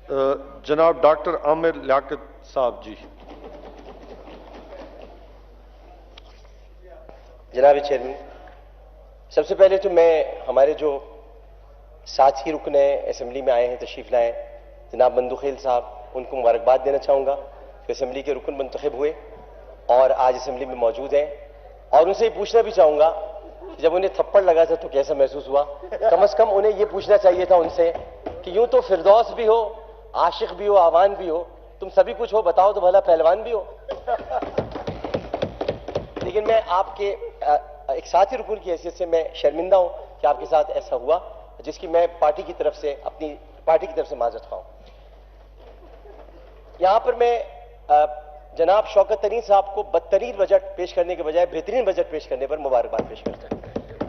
جناب ڈاکٹر عامر لیاقت صاحب جی. جناب چیئرمین، سب سے پہلے تو میں ہمارے جو ساتھی رکن ہیں اسمبلی میں آئے ہیں، تشریف لائے، جناب مندوخیل صاحب، ان کو مبارکباد دینا چاہوں گا کہ اسمبلی کے رکن منتخب ہوئے اور آج اسمبلی میں موجود ہیں، اور ان سے یہ پوچھنا بھی چاہوں گا کہ جب انہیں تھپڑ لگا تھا تو کیسا محسوس ہوا. کم از کم انہیں یہ پوچھنا چاہیے تھا ان سے کہ یوں تو فردوس بھی ہو، عاشق بھی ہو، آوان بھی ہو، تم سبھی کچھ ہو، بتاؤ تو بھلا پہلوان بھی ہو. لیکن میں آپ کے ایک ساتھی رکن کی حیثیت سے میں شرمندہ ہوں کہ آپ کے ساتھ ایسا ہوا، جس کی میں پارٹی کی طرف سے اپنی پارٹی کی طرف سے معذرت خواہ ہوں. یہاں پر میں جناب شوکت ترین صاحب کو بدترین بجٹ پیش کرنے کے بجائے بہترین بجٹ پیش کرنے پر مبارکباد پیش کرتا ہوں.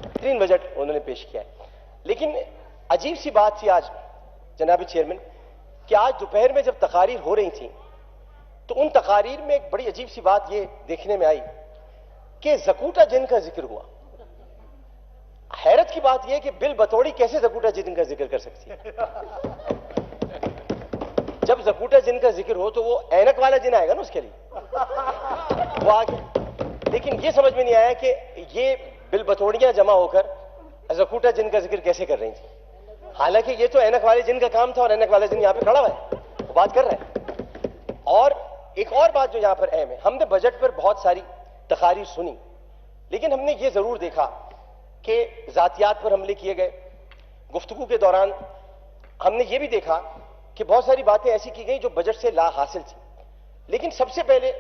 بہترین بجٹ انہوں نے پیش کیا ہے. لیکن عجیب سی بات تھی آج جناب چیئرمین کہ آج دوپہر میں جب تقاریر ہو رہی تھیں تو ان تقاریر میں ایک بڑی عجیب سی بات یہ دیکھنے میں آئی کہ زکوٹا جن کا ذکر ہوا. حیرت کی بات یہ کہ بل بطوڑی کیسے زکوٹا جن کا ذکر کر سکتی ہے؟ جب زکوٹا جن کا ذکر ہو تو وہ اینک والا جن آئے گا نا اس کے لیے، وہ آگے. لیکن یہ سمجھ میں نہیں آیا کہ یہ بل بطوڑیاں جمع ہو کر زکوٹا جن کا ذکر کیسے کر رہی تھی، حالانکہ یہ تو اینک والے جن کا کام تھا اور اینک والا جن یہاں پہ کھڑا ہوا ہے، وہ بات کر رہا ہے. اور ایک اور بات جو یہاں پر اہم ہے، ہم نے بجٹ پر بہت ساری تقاریر سنی، لیکن ہم نے یہ ضرور دیکھا کہ ذاتیات پر حملے کیے گئے. گفتگو کے دوران ہم نے یہ بھی دیکھا کہ بہت ساری باتیں ایسی کی گئی جو بجٹ سے لا حاصل تھی. لیکن سب سے پہلے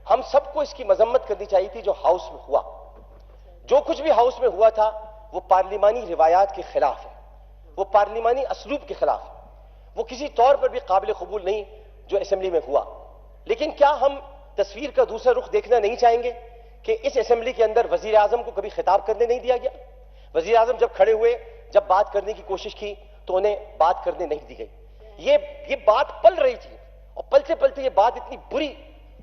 ہم سب کو اس کی مذمت کرنی چاہیے تھی جو ہاؤس میں ہوا. جو کچھ بھی ہاؤس میں ہوا تھا وہ پارلیمانی روایات کے خلاف ہے، وہ پارلیمانی اسلوب کے خلاف ہے، وہ کسی طور پر بھی قابل قبول نہیں جو اسمبلی میں ہوا. لیکن کیا ہم تصویر کا دوسرا رخ دیکھنا نہیں چاہیں گے کہ اس اسمبلی کے اندر وزیر اعظم کو کبھی خطاب کرنے نہیں دیا گیا؟ وزیر اعظم جب کھڑے ہوئے، جب بات کرنے کی کوشش کی تو انہیں بات کرنے نہیں دی گئی. یہ بات پل رہی تھی اور پلتے پلتے یہ بات اتنی بری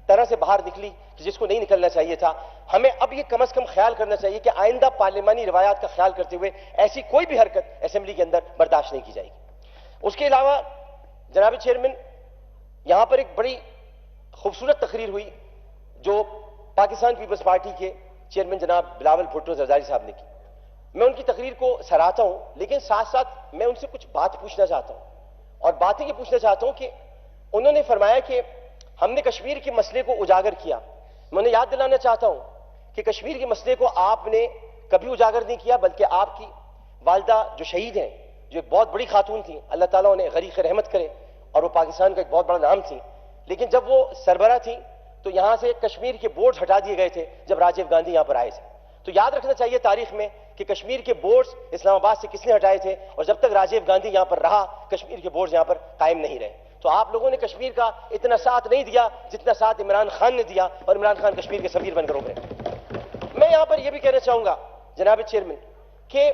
طرح سے باہر نکلی کہ جس کو نہیں نکلنا چاہیے تھا. ہمیں اب یہ کم از کم خیال کرنا چاہیے کہ آئندہ پارلیمانی روایات کا خیال کرتے ہوئے ایسی کوئی بھی حرکت اسمبلی کے اندر برداشت نہیں کی جائے گی. اس کے علاوہ جناب چیئرمین، یہاں پر ایک بڑی خوبصورت تقریر ہوئی جو پاکستان پیپلز پارٹی کے چیئرمین جناب بلاول بھٹو زرداری صاحب نے کی. میں ان کی تقریر کو سراہتا ہوں، لیکن ساتھ ساتھ میں ان سے کچھ بات پوچھنا چاہتا ہوں. اور باتیں یہ پوچھنا چاہتا ہوں کہ انہوں نے فرمایا کہ ہم نے کشمیر کے مسئلے کو اجاگر کیا. میں انہیں یاد دلانا چاہتا ہوں کہ کشمیر کے مسئلے کو آپ نے کبھی اجاگر نہیں کیا، بلکہ آپ کی والدہ جو شہید ہیں، جو ایک بہت بڑی خاتون تھیں، اللہ تعالیٰ انہیں غریق رحمت کرے، اور وہ پاکستان کا ایک بہت بڑا نام تھی، لیکن جب وہ سربراہ تھیں تو یہاں سے کشمیر کے بورڈز ہٹا دیے گئے تھے جب راجیو گاندھی یہاں پر آئے تھے. تو یاد رکھنا چاہیے تاریخ میں کہ کشمیر کے بورڈز اسلام آباد سے کس نے ہٹائے تھے، اور جب تک راجیو گاندھی یہاں پر رہا کشمیر کے بورڈز یہاں پر قائم نہیں رہے. تو آپ لوگوں نے کشمیر کا اتنا ساتھ نہیں دیا جتنا ساتھ عمران خان نے دیا، اور عمران خان کشمیر کے سفیر بن کر ابھرے. میں یہاں پر یہ بھی کہنا چاہوں گا جناب چیئرمین کہ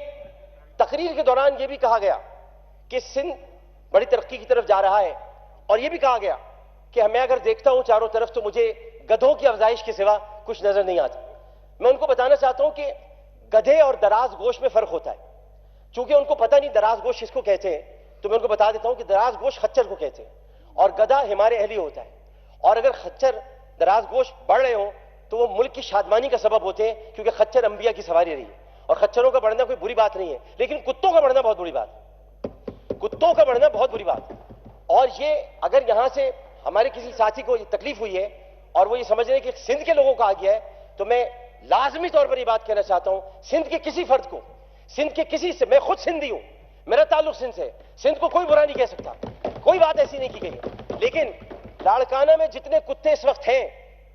تقریر کے دوران یہ بھی کہا گیا کہ سندھ بڑی ترقی کی طرف جا رہا ہے، اور یہ بھی کہا گیا کہ میں اگر دیکھتا ہوں چاروں طرف تو مجھے گدھوں کی افزائش کے سوا کچھ نظر نہیں آتا. میں ان کو بتانا چاہتا ہوں کہ گدھے اور دراز گوشت میں فرق ہوتا ہے. چونکہ ان کو پتہ نہیں دراز گوشت کس کو کہتے ہیں، تو میں ان کو بتا دیتا ہوں کہ دراز گوشت خچر کو کہتے ہیں اور گدھا ہمارے اہلی ہوتا ہے. اور اگر خچر دراز گوشت بڑھ رہے ہوں تو وہ ملک کی شادمانی کا سبب ہوتے ہیں، کیونکہ خچر انبیاء کی سواری رہی ہے. اور خچروں کا بڑھنا کوئی بری بات نہیں ہے، لیکن کتوں کا بڑھنا بہت بری بات ہے. کتوں کا بڑھنا بہت بری بات ہے. اور یہ اگر یہاں سے ہمارے کسی ساتھی کو یہ تکلیف ہوئی ہے اور وہ یہ سمجھ رہے ہیں کہ سندھ کے لوگوں کا آ گیا ہے، تو میں لازمی طور پر یہ بات کہنا چاہتا ہوں سندھ کے کسی فرد کو، سندھ کے کسی سے، میں خود سندھی ہوں، میرا تعلق سندھ سے، سندھ کو کوئی برا نہیں کہہ سکتا، کوئی بات ایسی نہیں کی گئی ہے. لیکن لاڑکانہ میں جتنے کتے اس وقت ہیں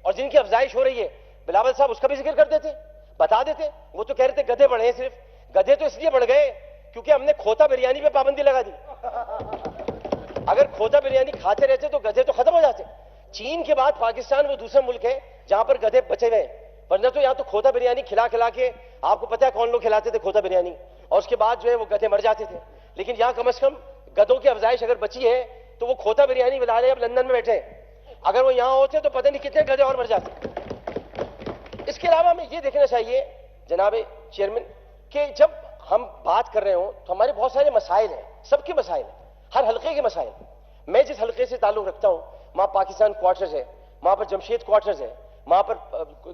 اور جن کی افزائش ہو رہی ہے، بلاول صاحب اس کا بھی ذکر کر دیتے، بتا دیتے. وہ تو کہہ رہے تھے گدھے بڑھے ہیں، صرف گدھے تو اس لیے بڑھ گئے کیونکہ ہم نے کھوتا بریانی پہ پابندی لگا دی. اگر کھوتا بریانی کھاتے رہتے تو گدھے تو ختم ہو جاتے. چین کے بعد پاکستان وہ دوسرا ملک ہے جہاں پر گدھے بچے ہوئے ہیں، ورنہ تو یہاں تو کھوتا بریانی کھلا کھلا کے آپ کو پتا ہے کون لوگ کھلاتے تھے کھوتا بریانی، اور اس کے بعد جو ہے وہ گدھے مر جاتے تھے. لیکن یہاں کم از کم گدھوں کی افزائش اگر بچی ہے تو وہ کھوتا بریانی بلا رہے ہیں، اب لندن میں بیٹھے ہیں. اگر وہ یہاں ہوتے تو پتہ نہیں کتنے گدھے اور مر جاتے. اس کے علاوہ ہمیں یہ دیکھنا چاہیے جناب چیئرمین کہ جب ہم بات کر رہے ہوں تو ہمارے بہت سارے مسائل ہیں، سب کے مسائل ہیں، ہر حلقے کے مسائل. میں جس حلقے سے تعلق رکھتا ہوں وہاں پاکستان کوارٹرز ہے, وہاں پر جمشید کوارٹرز ہے, وہاں پر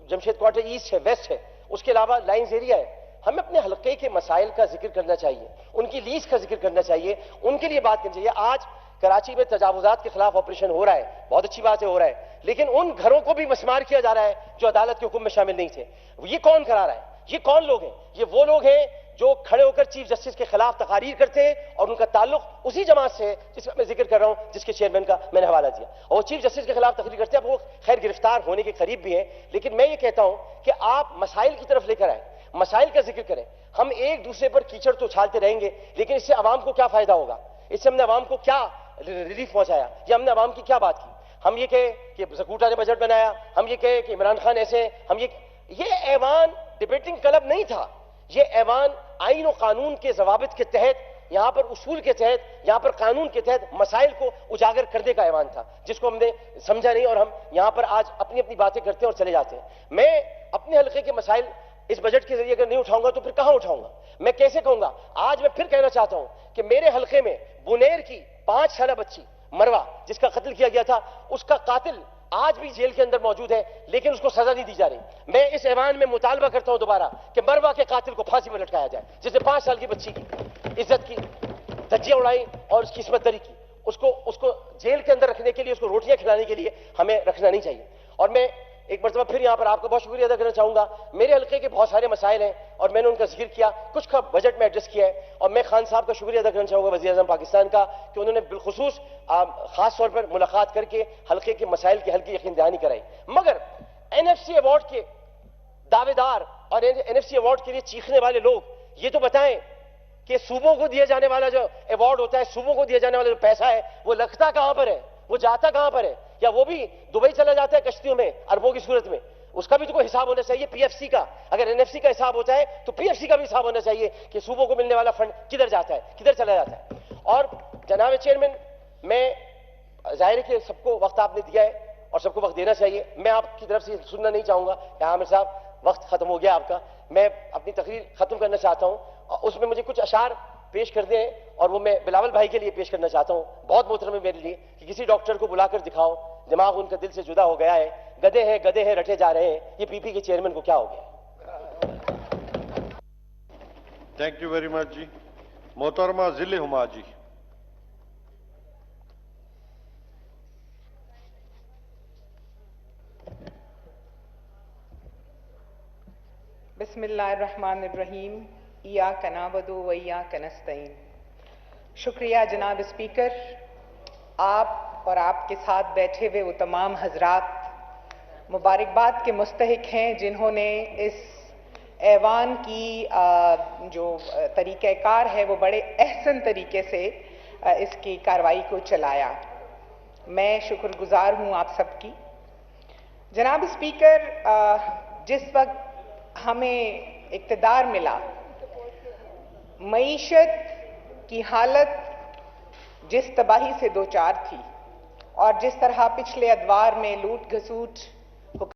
جمشید کوارٹر ایسٹ ہے, ویسٹ ہے, اس کے علاوہ لائنز ایریا ہے. ہمیں اپنے حلقے کے مسائل کا ذکر کرنا چاہیے, ان کی لیز کا ذکر کرنا چاہیے, ان کے لیے بات کرنی چاہیے. آج کراچی میں تجاوزات کے خلاف آپریشن ہو رہا ہے, بہت اچھی بات ہے, ہو رہا ہے, لیکن ان گھروں کو بھی مسمار کیا جا رہا ہے جو عدالت کے حکم میں شامل نہیں تھے. یہ کون کرا رہا ہے؟ یہ کون لوگ ہیں؟ یہ وہ لوگ ہیں جو کھڑے ہو کر چیف جسٹس کے خلاف تقاریر کرتے ہیں, اور ان کا تعلق اسی جماعت سے ہے جس کا میں ذکر کر رہا ہوں, جس کے چیئرمین کا میں نے حوالہ دیا. اور وہ چیف جسٹس کے خلاف تقریر کرتے ہیں. اب وہ خیر گرفتار ہونے کے قریب بھی ہیں, لیکن میں یہ کہتا ہوں کہ آپ مسائل کی طرف لے کر آئیں, مسائل کا ذکر کریں. ہم ایک دوسرے پر کیچڑ تو اچھالتے رہیں گے, لیکن اس سے عوام کو کیا فائدہ ہوگا؟ اس سے ہم نے عوام کو کیا ریلیف پہنچایا, یا ہم نے عوام کی کیا بات کی؟ ہم یہ کہے کہ زکوٹا نے بجٹ بنایا, ہم یہ کہے کہ عمران خان ایسے ہیں, ہم یہ ایوان ڈیبیٹنگ کلب نہیں تھا. یہ ایوان آئین و قانون کے ضوابط کے تحت, یہاں پر اصول کے تحت, یہاں پر قانون کے تحت مسائل کو اجاگر کرنے کا ایوان تھا, جس کو ہم نے سمجھا نہیں, اور ہم یہاں پر آج اپنی اپنی باتیں کرتے ہیں اور چلے جاتے ہیں. میں اپنے حلقے کے مسائل اس بجٹ کے ذریعے اگر نہیں اٹھاؤں گا تو پھر کہاں اٹھاؤں گا؟ میں کیسے کہوں گا؟ آج میں پھر کہنا چاہتا ہوں کہ میرے حلقے میں بنیر کی 5 سالہ بچی مروہ, جس کا قتل کیا گیا تھا, اس کا قاتل آج بھی جیل کے اندر موجود ہے, لیکن اس کو سزا نہیں دی جا رہی. میں اس ایوان میں مطالبہ کرتا ہوں دوبارہ کہ مروہ کے قاتل کو پھانسی پر لٹکایا جائے, جس نے 5 سال کی بچی کی عزت کی دھجیاں اڑائی اور اس کی عصمت دری کی. اس کو جیل کے اندر رکھنے کے لیے, اس کو روٹیاں کھلانے کے لیے ہمیں رکھنا نہیں چاہیے. اور میں ایک مرتبہ پھر یہاں پر آپ کا بہت شکریہ ادا کرنا چاہوں گا. میرے حلقے کے بہت سارے مسائل ہیں اور میں نے ان کا ذکر کیا, کچھ کا بجٹ میں ایڈریس کیا ہے, اور میں خان صاحب کا شکریہ ادا کرنا چاہوں گا, وزیر اعظم پاکستان کا, کہ انہوں نے بالخصوص خاص طور پر ملاقات کر کے حلقے کے مسائل کی حل کی یقین دہانی کرائی. مگر NFC ایوارڈ کے دعوے دار اور NFC ایوارڈ کے لیے چیخنے والے لوگ یہ تو بتائیں کہ صوبوں کو دیا جانے والا جو ایوارڈ ہوتا ہے, صوبوں کو دیا جانے والا جو پیسہ ہے, وہ لگتا کہاں پر ہے, وہ جاتا کہاں پر ہے؟ یا وہ بھی دبئی چلا جاتا ہے کشتیوں میں اربوں کی صورت میں؟ اس کا بھی تو کوئی حساب ہونا چاہیے. PFC کا, اگر NFC کا حساب ہوتا ہے تو PFC کا بھی حساب ہونا چاہیے کہ صوبوں کو ملنے والا فنڈ کدھر جاتا ہے, کدھر چلا جاتا ہے. اور جناب چیئرمین, میں ظاہر ہے کہ سب کو وقت آپ نے دیا ہے اور سب کو وقت دینا چاہیے. میں آپ کی طرف سے سننا نہیں چاہوں گا کہ عامر صاحب وقت ختم ہو گیا آپ کا. میں اپنی تقریر ختم کرنا چاہتا ہوں, اس میں مجھے کچھ اشعار پیش کر دیں, اور وہ میں بلاول بھائی کے لیے پیش کرنا چاہتا ہوں. بہت محترم ہے میرے لیے کہ کسی ڈاکٹر کو بلا کر دکھاؤ, دماغ ان کا دل سے جدا ہو گیا ہے, گدے ہیں رٹے جا رہے ہیں, یہ PP کے چیئرمین کو کیا ہو گیا؟ تھینک یو ویری مچ جی. محترمہ ذل ہما جی. بسم اللہ الرحمن الرحیم. ایاک نعبد و ایاک نستعین. شکریہ جناب اسپیکر. آپ اور آپ کے ساتھ بیٹھے ہوئے وہ تمام حضرات مبارکباد کے مستحق ہیں جنہوں نے اس ایوان کی جو طریقہ کار ہے وہ بڑے احسن طریقے سے اس کی کارروائی کو چلایا. میں شکر گزار ہوں آپ سب کی. جناب اسپیکر, جس وقت ہمیں اقتدار ملا, معیشت کی حالت جس تباہی سے دوچار تھی اور جس طرح پچھلے ادوار میں لوٹ گھسوٹ